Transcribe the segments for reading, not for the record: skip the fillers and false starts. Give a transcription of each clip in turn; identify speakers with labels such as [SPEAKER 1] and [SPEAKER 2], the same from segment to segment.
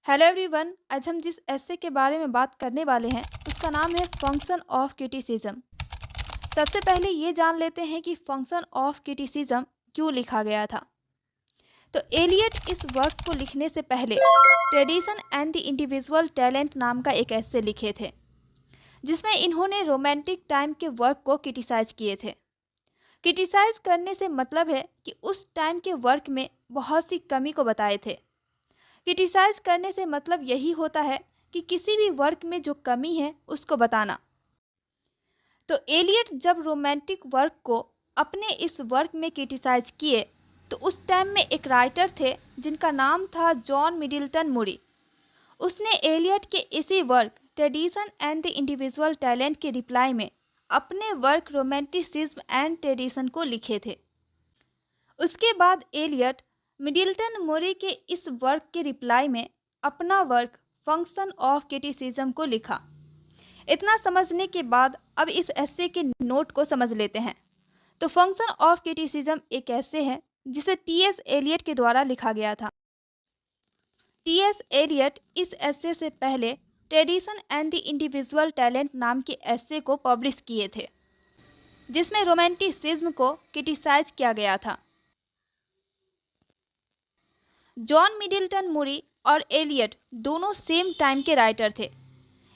[SPEAKER 1] Hello everyone. आज हम जिस एस्से के बारे में बात करने वाले हैं उसका नाम है फंक्शन ऑफ क्रिटिसिज्म। सबसे पहले ये जान लेते हैं कि फंक्शन ऑफ क्रिटिसिज्म क्यों लिखा गया था। तो एलियट इस वर्क को लिखने से पहले tradition and the individual talent नाम का एक एस्से लिखे थे, जिसमें इन्होंने रोमांटिक टाइम के वर्क को क्रिटिसाइज किए थे। क्रिटिसाइज करने से मतलब है कि उस टाइम के वर्क में बहुत सी कमी को बताए थे। क्रिटिसाइज करने से मतलब यही होता है कि किसी भी वर्क में जो कमी है उसको बताना। तो एलियट जब रोमांटिक वर्क को अपने इस वर्क में क्रिटिसाइज किए तो उस टाइम में एक राइटर थे जिनका नाम था जॉन मिडिल्टन मूरी। उसने एलियट के इसी work tradition and the individual talent के रिप्लाई में अपने वर्क रोमांटिसिज्म एंड ट्रेडिशन को लिखे थे। उसके बाद एलियट मिडिल्टन मूरी के इस वर्क के रिप्लाई में अपना वर्क फंक्शन ऑफ क्रिटिसिज्म को लिखा। इतना समझने के बाद अब इस एस्से के नोट को समझ लेते हैं। तो फंक्शन ऑफ क्रिटिसिज्म एक एस्से है जिसे टी.एस. एलियट के द्वारा लिखा गया था। टी.एस. एलियट इस एस्से से पहले tradition and the individual talent नाम के एस्से को पब्लिश किए थे, जिसमें रोमांटिसिज्म को क्रिटिसाइज किया गया था। जॉन मिडिल्टन मूरी और एलियट दोनों सेम टाइम के राइटर थे,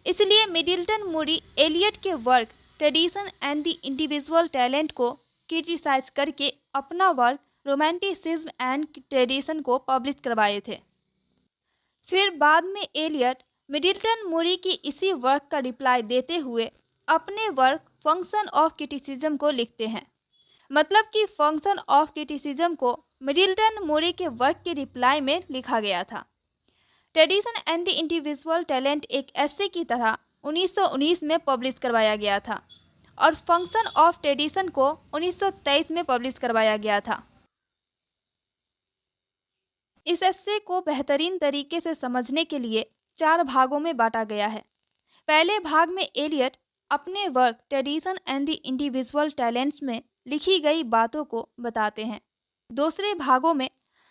[SPEAKER 1] इसलिए मिडिल्टन मूरी एलियट के work tradition and the individual talent को क्रिटिसाइज करके अपना वर्क रोमांटिसिज्म एंड ट्रेडिशन को पब्लिश करवाए थे। फिर बाद में एलियट मिडिल्टन मूरी की इसी वर्क का रिप्लाई देते हुए अपने वर्क फंक्शन ऑफ क्रिटिसिज्म को लिखते हैं। मतलब कि फंक्शन ऑफ क्रिटिसिज्म को मिडिल्टन मूरी के वर्क के रिप्लाई में लिखा गया था। Tradition and the individual talent एक एस्से की तरह 1919 में पब्लिश करवाया गया था और फंक्शन ऑफ ट्रेडिशन को 1923 में पब्लिश करवाया गया था। इस एस्से को बेहतरीन तरीके से समझने के लिए 4 भागों में बांटा गया है। पहले भाग में एलियट अपने work tradition and the individual talents में लिखी गई बातों को बताते हैं। दूसरे भागों में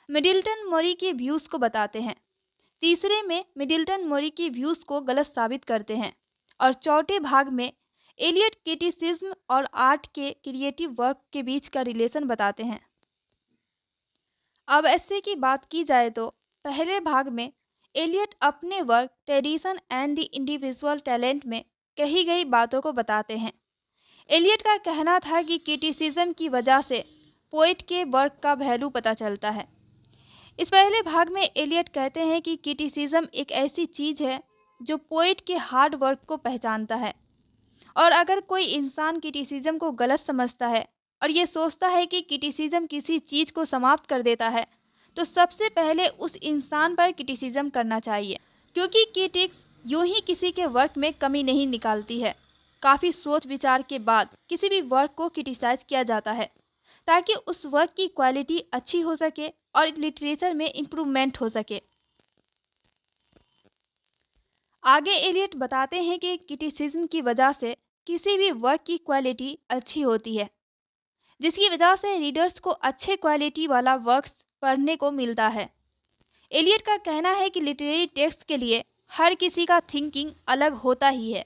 [SPEAKER 1] मिडिल्टन मूरी के व्यूज़ को बताते हैं। तीसरे में मिडिल्टन मूरी की व्यूज़ को गलत साबित करते हैं और चौथे भाग में एलियट क्रिटिसिज्म और आर्ट के क्रिएटिव वर्क के बीच का रिलेशन बताते हैं। अब ऐसे की बात की जाए तो पहले भाग में एलियट अपने work tradition and the individual talent में कही गई बातों को बताते हैं। एलियट का कहना था कि क्रिटिसिज्म की वजह से पोइट के वर्क का वैल्यू पता चलता है। इस पहले भाग में एलियट कहते हैं कि क्रिटिसिज्म एक ऐसी चीज़ है जो पोइट के हार्ड वर्क को पहचानता है, और अगर कोई इंसान क्रिटिसिज्म को गलत समझता है और ये सोचता है कि क्रिटिसिज्म किसी चीज़ को समाप्त कर देता है, तो सबसे पहले उस इंसान पर क्रिटिसिज्म करना चाहिए, क्योंकि क्रिटिक्स यूं ही किसी के वर्क में कमी नहीं निकालती है। काफ़ी सोच विचार के बाद किसी भी वर्क को क्रिटिसाइज किया जाता है ताकि उस वर्क की क्वालिटी अच्छी हो सके और लिटरेचर में इम्प्रूवमेंट हो सके। आगे एलियट बताते हैं कि क्रिटिसिज्म की वजह से किसी भी वर्क की क्वालिटी अच्छी होती है, जिसकी वजह से रीडर्स को अच्छे क्वालिटी वाला वर्क्स पढ़ने को मिलता है। एलियट का कहना है कि लिटरेरी टेक्स्ट के लिए हर किसी का थिंकिंग अलग होता ही है,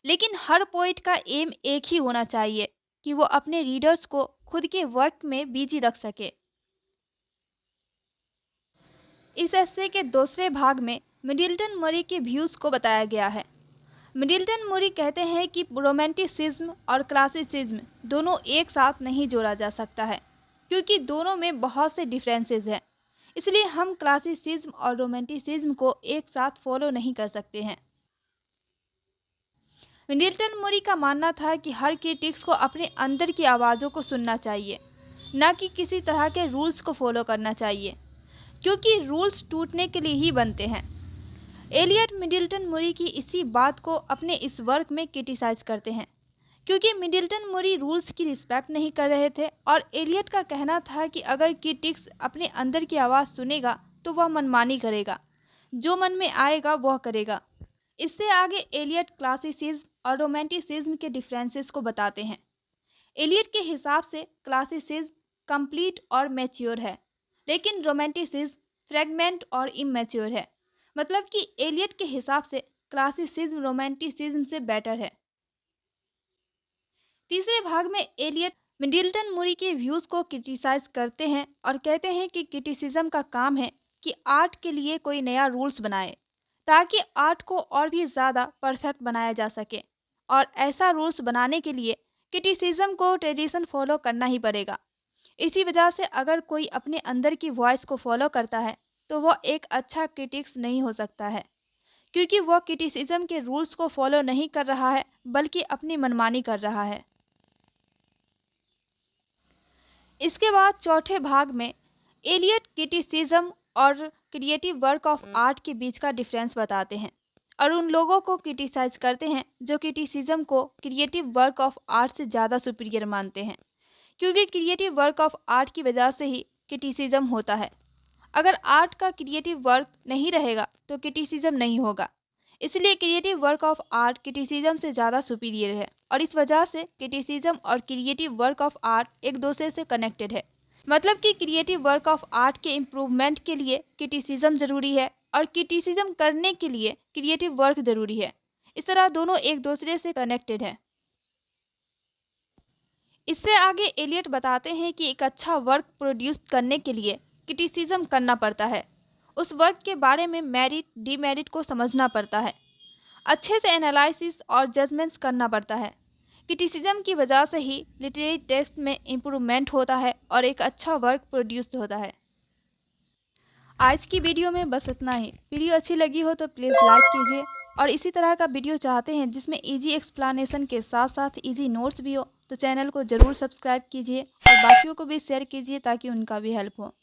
[SPEAKER 1] लेकिन हर पोइट का एम एक ही होना चाहिए कि वो अपने रीडर्स को खुद के वर्क में बिजी रख सके। इस एस्से के दूसरे भाग में मिडिल्टन मूरी के व्यूज़ को बताया गया है। मिडिल्टन मूरी कहते हैं कि रोमांटिसिज्म और क्लासिसिज्म दोनों एक साथ नहीं जोड़ा जा सकता है, क्योंकि दोनों में बहुत से डिफरेंसेस हैं। इसलिए हम क्लासिसिज्म और रोमांटिसिज्म को एक साथ फॉलो नहीं कर सकते हैं। मिडिल्टन मूरी का मानना था कि हर क्रिटिक्स को अपने अंदर की आवाज़ों को सुनना चाहिए, न कि किसी तरह के रूल्स को फॉलो करना चाहिए, क्योंकि रूल्स टूटने के लिए ही बनते हैं। एलियट मिडिल्टन मूरी की इसी बात को अपने इस वर्क में क्रिटिसाइज करते हैं, क्योंकि मिडिल्टन मूरी रूल्स की रिस्पेक्ट नहीं कर रहे थे और एलियट का कहना था कि अगर क्रिटिक्स अपने अंदर की आवाज़ सुनेगा तो वह मनमानी करेगा, जो मन में आएगा वह करेगा। इससे आगे एलियट क्लासिसिज्म और रोमांटिसिज्म के डिफरेंसेस को बताते हैं। एलियट के हिसाब से क्लासिसिज्म कंप्लीट और मैच्योर है, लेकिन रोमांटिसिज्म फ्रेगमेंट और इमैच्योर है। मतलब कि एलियट के हिसाब से क्लासिसिज्म रोमांटिसिज्म से बेटर है। तीसरे भाग में एलियट मिडिल्टन मूरी के व्यूज को क्रिटिसाइज करते हैं और कहते हैं कि क्रिटिसिज्म का काम है कि आर्ट के लिए कोई नया रूल्स बनाए ताकि आर्ट को और भी ज़्यादा परफेक्ट बनाया जा सके। और ऐसा रूल्स बनाने के लिए क्रिटिसिज्म को ट्रेडिशन फॉलो करना ही पड़ेगा। इसी वजह से अगर कोई अपने अंदर की वॉइस को फॉलो करता है तो वह एक अच्छा क्रिटिक्स नहीं हो सकता है, क्योंकि वह क्रिटिसिज्म के रूल्स को फॉलो नहीं कर रहा है बल्कि अपनी मनमानी कर रहा है। इसके बाद चौथे भाग में एलियट क्रिटिसिज्म और क्रिएटिव वर्क ऑफ आर्ट के बीच का डिफरेंस बताते हैं और उन लोगों को क्रिटिसाइज करते हैं जो क्रिटिसिज्म को क्रिएटिव वर्क ऑफ आर्ट से ज़्यादा सुपीरियर मानते हैं, क्योंकि क्रिएटिव वर्क ऑफ आर्ट की वजह से ही क्रिटिसिज्म होता है। अगर आर्ट का क्रिएटिव वर्क नहीं रहेगा तो क्रिटिसिज्म नहीं होगा। इसलिए creative work of art criticism से ज़्यादा सुपीरियर है और इस वजह से क्रिटिसिज्म और क्रिएटिव वर्क ऑफ आर्ट एक दूसरे से कनेक्टेड है। मतलब कि क्रिएटिव वर्क ऑफ आर्ट के इम्प्रूवमेंट के लिए क्रिटिसिज्म ज़रूरी है और क्रिटिसिज्म करने के लिए क्रिएटिव वर्क ज़रूरी है। इस तरह दोनों एक दूसरे से कनेक्टेड है। इससे आगे एलियट बताते हैं कि एक अच्छा वर्क प्रोड्यूस करने के लिए क्रिटिसिज्म करना पड़ता है। उस वर्क के बारे में मेरिट डीमेरिट को समझना पड़ता है, अच्छे से एनालिसिस और जजमेंट्स करना पड़ता है। क्रिटिसिज्म की वजह से ही लिटरेरी टेक्स्ट में इम्प्रूवमेंट होता है और एक अच्छा वर्क प्रोड्यूस होता है। आज की वीडियो में बस इतना ही। वीडियो अच्छी लगी हो तो प्लीज़ लाइक कीजिए और इसी तरह का वीडियो चाहते हैं जिसमें इजी एक्सप्लेनेशन के साथ साथ इजी नोट्स भी हो तो चैनल को ज़रूर सब्सक्राइब कीजिए और बाकियों को भी शेयर कीजिए ताकि उनका भी हेल्प हो।